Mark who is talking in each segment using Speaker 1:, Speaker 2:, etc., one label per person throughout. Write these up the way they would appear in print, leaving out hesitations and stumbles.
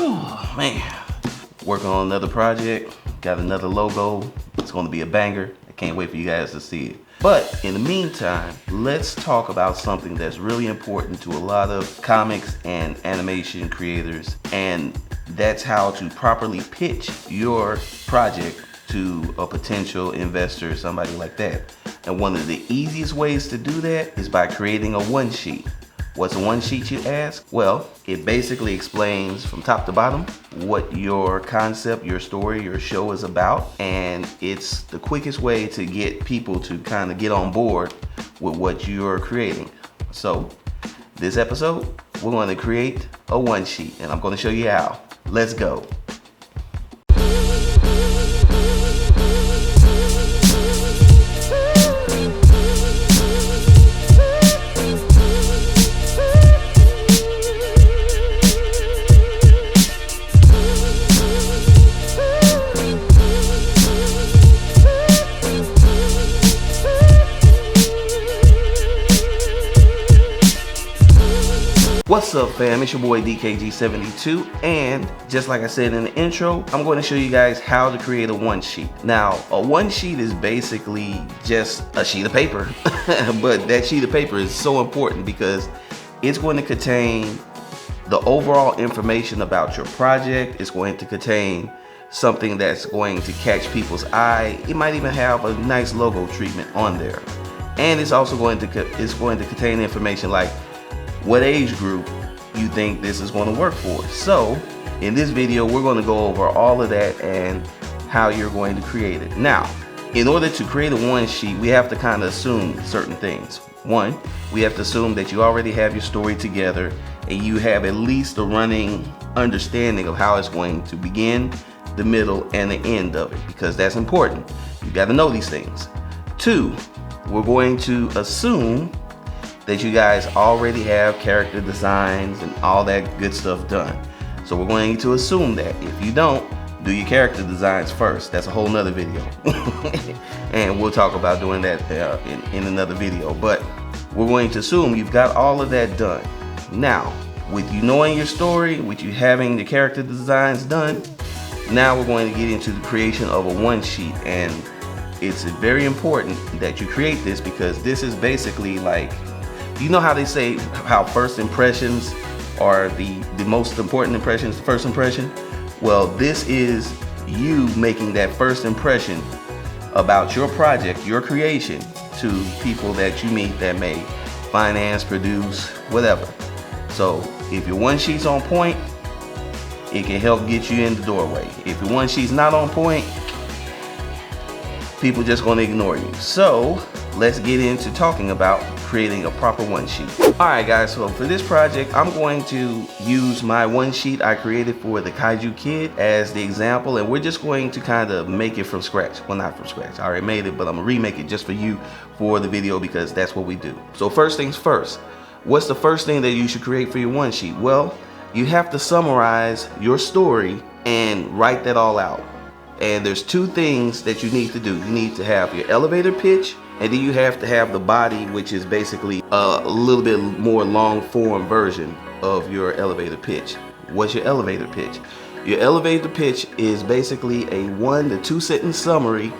Speaker 1: Whew, man, working on another project, got another logo. It's going to be a banger. I can't wait for you guys to see it. But in the meantime, let's talk about something that's really important to a lot of comics and animation creators, and that's how to properly pitch your project to a potential investor, somebody like that. And one of the easiest ways to do that is by creating a one sheet. What's a one sheet, you ask? Well, it basically explains from top to bottom what your concept, your story, your show is about, and it's the quickest way to get people to kind of get on board with what you're creating. So this episode, we're going to create a one sheet, and I'm going to show you how. Let's go. What's up, fam? It's your boy DKG72, and just like I said in the intro, I'm going to show you guys how to create a one sheet. Now, a one sheet is basically just a sheet of paper, but that sheet of paper is so important because it's going to contain the overall information about your project. It's going to contain something that's going to catch people's eye. It might even have a nice logo treatment on there, and it's also going to contain information like what age group you think this is going to work for. So in this video, we're going to go over all of that and how you're going to create it. Now, in order to create a one sheet, we have to kind of assume certain things. One, we have to assume that you already have your story together and you have at least a running understanding of how it's going to begin, the middle, and the end of it, because that's important. You got to know these things. Two, we're going to assume that you guys already have character designs and all that good stuff done. So we're going to assume that. If you don't, do your character designs first. That's a whole nother video. And we'll talk about doing that in another video. But we're going to assume you've got all of that done. Now, with you knowing your story, with you having the character designs done, now we're going to get into the creation of a one sheet. And it's very important that you create this because this is basically like, you know how they say how first impressions are the most important impressions, the first impression? Well, this is you making that first impression about your project, your creation, to people that you meet that may finance, produce, whatever. So if your one sheet's on point, it can help get you in the doorway. If your one sheet's not on point, people just gonna ignore you. So let's get into talking about creating a proper one sheet. Alright guys, so for this project, I'm going to use my one sheet I created for the Kaiju Kid as the example, and we're just going to kind of make it from scratch. Well, not from scratch, I already made it, but I'm gonna remake it just for you for the video because that's what we do. So first things first, what's the first thing that you should create for your one sheet? Well, you have to summarize your story and write that all out. And there's two things that you need to do. You need to have your elevator pitch, and then you have to have the body, which is basically a little bit more long form version of your elevator pitch. What's your elevator pitch? Your elevator pitch is basically a 1 to 2 sentence summary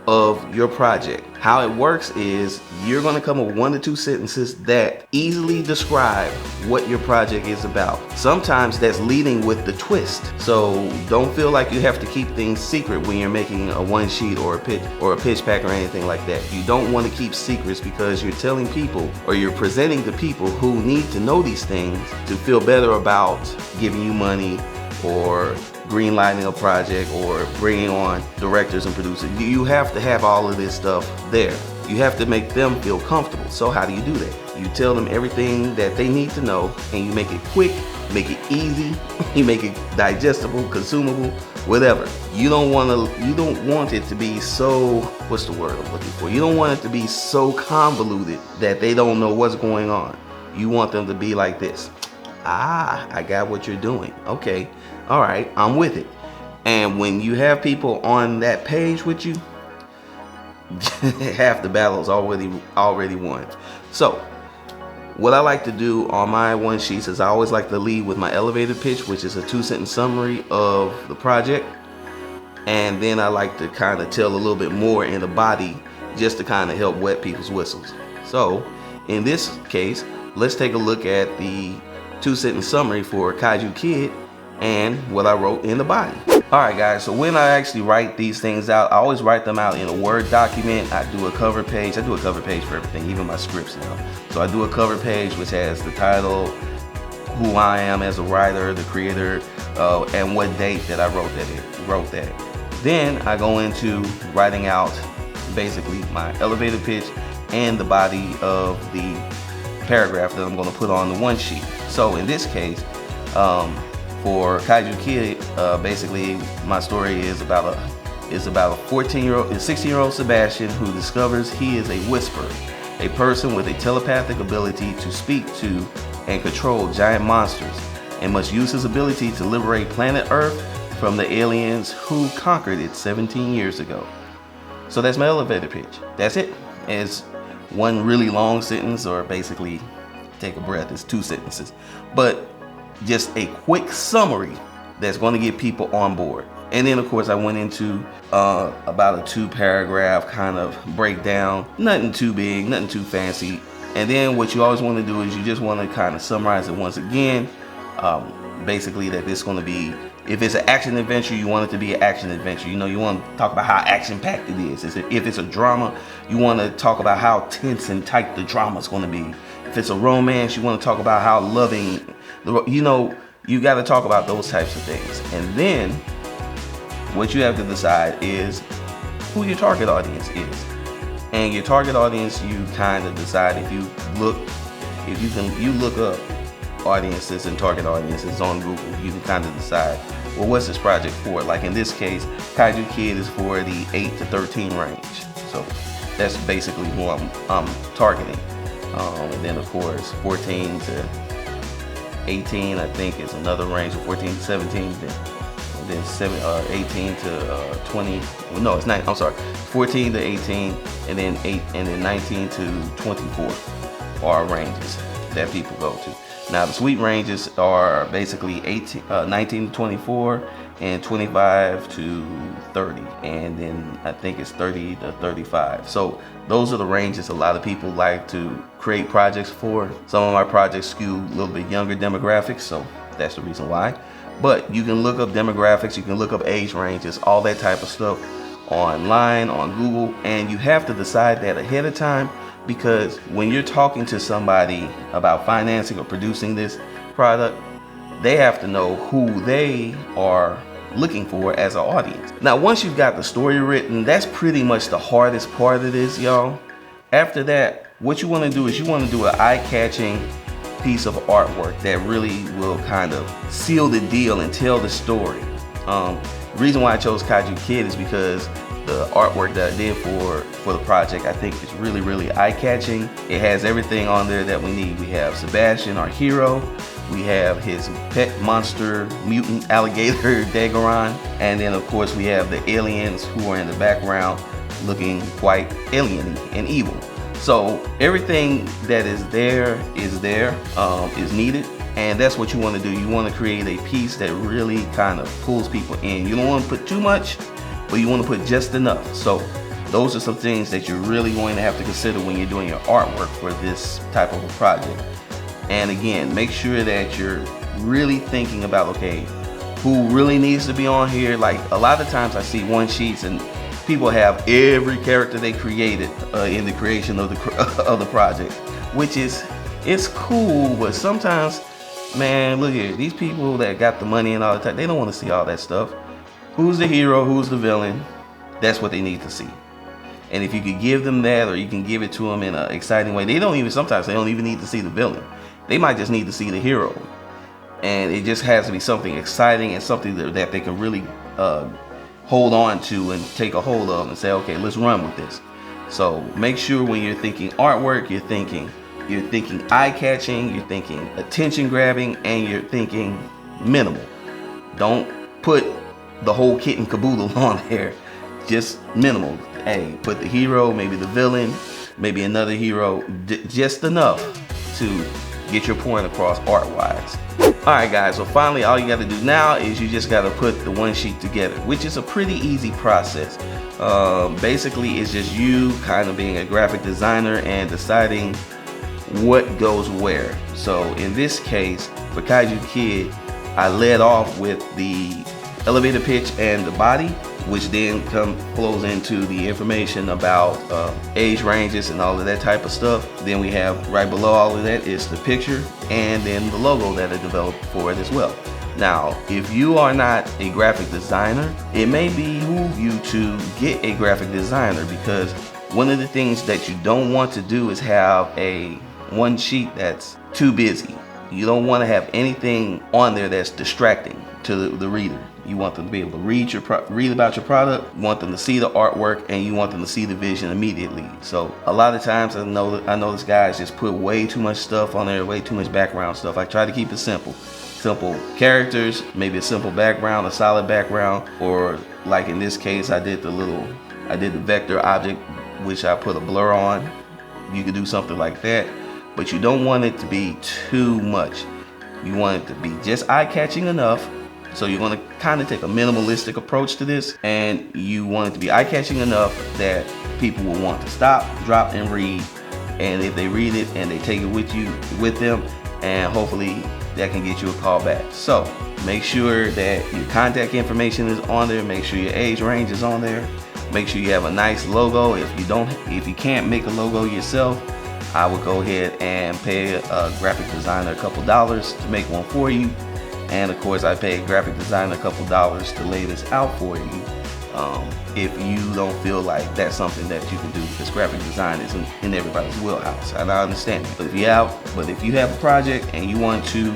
Speaker 1: of your project. How it works is you're going to come up with 1 to 2 sentences that easily describe what your project is about. Sometimes that's leading with the twist. So don't feel like you have to keep things secret when you're making a one sheet or a pitch pack or anything like that. You don't want to keep secrets because you're telling people, or you're presenting to people who need to know these things to feel better about giving you money or greenlighting a project or bringing on directors and producers. You have to have all of this stuff there. You have to make them feel comfortable. So how do you do that? You tell them everything that they need to know, and you make it quick, make it easy, you make it digestible, consumable, whatever. You don't want it to be so, what's the word I'm looking for? You don't want it to be so convoluted that they don't know what's going on. You want them to be like this. Ah, I got what you're doing. Okay. All right, I'm with it. And when you have people on that page with you, half the battle's already won. So what I like to do on my one sheets is I always like to lead with my elevator pitch, which is a 2-sentence summary of the project. And then I like to kind of tell a little bit more in the body just to kind of help wet people's whistles. So in this case, let's take a look at the 2-sentence summary for Kaiju Kid and what I wrote in the body. Alright guys, so when I actually write these things out, I always write them out in a Word document. I do a cover page. I do a cover page for everything, even my scripts now. So I do a cover page which has the title, who I am as a writer, the creator, and what date that I wrote that. Then I go into writing out basically my elevator pitch and the body of the paragraph that I'm going to put on the one sheet. So in this case, for Kaiju Kid, basically my story is about a 16-year-old Sebastian who discovers he is a whisperer, a person with a telepathic ability to speak to and control giant monsters, and must use his ability to liberate planet Earth from the aliens who conquered it 17 years ago. So that's my elevator pitch. That's it. It's one really long sentence, or basically, take a breath, it's 2 sentences. But just a quick summary that's going to get people on board. And then of course I went into about a 2-paragraph kind of breakdown. Nothing too big, nothing too fancy. And then what you always want to do is you just want to kind of summarize it once again. Basically that this is going to be, if it's an action adventure, you want it to be an action adventure. You know, you want to talk about how action-packed it is. If it's a drama, you want to talk about how tense and tight the drama is going to be. If it's a romance, you want to talk about how loving, you know, you got to talk about those types of things. And then what you have to decide is who your target audience is. And your target audience, you kind of decide if you look up audiences and target audiences on Google, you can kind of decide, well, what's this project for? Like in this case, Kaiju Kid is for the 8 to 13 range. So that's basically who I'm targeting. And then of course 14 to 18 I think is another range, of 14 to 17, then 18 to 20, well, no, it's 9, I'm sorry, 14 to 18, and then 19 to 24 are ranges that people go to. Now the suite ranges are basically 19 to 24 and 25 to 30, and then I think it's 30 to 35. So those are the ranges a lot of people like to create projects for. Some of my projects skew a little bit younger demographics, so that's the reason why. But you can look up demographics, you can look up age ranges, all that type of stuff online, on Google, and you have to decide that ahead of time, because when you're talking to somebody about financing or producing this product, they have to know who they are looking for as an audience. Now, once you've got the story written, that's pretty much the hardest part of this, y'all. After that, what you want to do is you want to do an eye-catching piece of artwork that really will kind of seal the deal and tell the story. The reason why I chose Kaiju Kid is because the artwork that I did for the project, I think is really, really eye-catching. It has everything on there that we need. We have Sebastian, our hero. We have his pet monster, mutant alligator, Dagoron. And then of course we have the aliens who are in the background looking quite alien and evil. So everything that is needed. And that's what you want to do. You want to create a piece that really kind of pulls people in. You don't want to put too much, but you want to put just enough. So those are some things that you're really going to have to consider when you're doing your artwork for this type of a project. And again, make sure that you're really thinking about, okay, who really needs to be on here. Like a lot of times I see one sheets and people have every character they created in the creation of the project, which is, it's cool, but sometimes, man, look here, these people that got the money and all the time, they don't want to see all that stuff. Who's the hero, who's the villain? That's what they need to see. And if you could give them that, or you can give it to them in an exciting way, sometimes they don't even need to see the villain. They might just need to see the hero. And it just has to be something exciting and something that they can really hold on to and take a hold of and say, okay, let's run with this. So make sure when you're thinking artwork, you're thinking eye-catching, you're thinking attention-grabbing, and you're thinking minimal. Don't put the whole kit and caboodle on there. Just minimal. Hey, put the hero, maybe the villain, maybe another hero, just enough to get your point across art-wise. Alright guys, so finally all you got to do now is you just got to put the one sheet together, which is a pretty easy process. Basically it's just you kind of being a graphic designer and deciding what goes where. So in this case, for Kaiju Kid, I led off with the elevator pitch and the body, which then flows into the information about age ranges and all of that type of stuff. Then we have right below all of that is the picture and then the logo that I developed for it as well. Now, if you are not a graphic designer, it may behoove you to get a graphic designer, because one of the things that you don't want to do is have a one sheet that's too busy. You don't want to have anything on there that's distracting to the reader. You want them to be able to read about your product, you want them to see the artwork, and you want them to see the vision immediately. So a lot of times I notice guys just put way too much stuff on there, way too much background stuff. I try to keep it simple. Simple characters, maybe a simple background, a solid background, or like in this case I did the vector object, which I put a blur on. You could do something like that, but you don't want it to be too much. You want it to be just eye-catching enough. So you're going to kind of take a minimalistic approach to this, and you want it to be eye-catching enough that people will want to stop, drop, and read. And if they read it and they take it with them, and hopefully that can get you a call back. So make sure that your contact information is on there. Make sure your age range is on there. Make sure you have a nice logo. If you can't make a logo yourself, I would go ahead and pay a graphic designer a couple dollars to make one for you. And of course, I pay a graphic designer a couple dollars to lay this out for you. If you don't feel like that's something that you can do, because graphic design is in everybody's wheelhouse, and I understand it. But if you have a project and you want to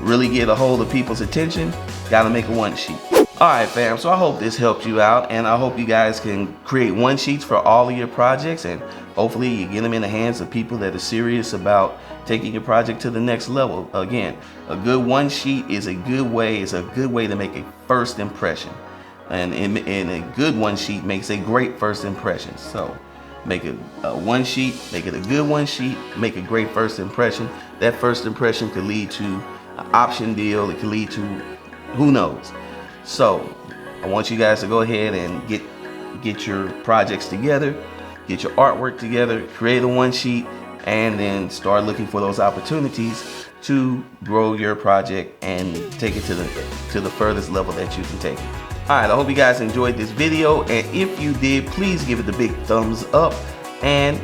Speaker 1: really get a hold of people's attention, gotta make a one sheet. Alright fam, so I hope this helped you out, and I hope you guys can create one sheets for all of your projects, and hopefully you get them in the hands of people that are serious about taking your project to the next level. Again, a good one sheet is a good way to make a first impression. And a good one sheet makes a great first impression. So make it a one sheet, make it a good one sheet, make a great first impression. That first impression could lead to an option deal, it could lead to who knows. So I want you guys to go ahead and get your projects together, get your artwork together, create a one sheet, and then start looking for those opportunities to grow your project and take it to the furthest level that you can take it. Alright, I hope you guys enjoyed this video, and if you did, please give it the big thumbs up and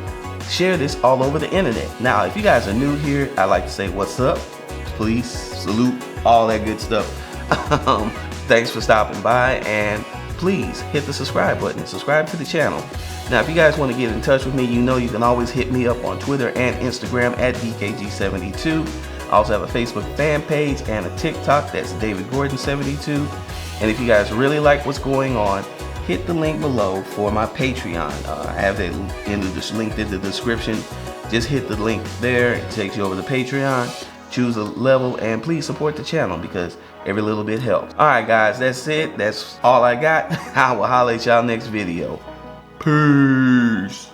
Speaker 1: share this all over the internet. Now, if you guys are new here, I'd like to say what's up, please, salute, all that good stuff. Thanks for stopping by, and please hit the subscribe button, subscribe to the channel. Now, if you guys want to get in touch with me, you know you can always hit me up on Twitter and Instagram at DKG72. I also have a Facebook fan page and a TikTok, that's David Gordon 72. And if you guys really like what's going on, hit the link below for my Patreon. I have that linked in the description. Just hit the link there, it takes you over to Patreon. Choose a level, and please support the channel, because every little bit helps. Alright guys, that's it. That's all I got. I will holler at y'all next video. Peace.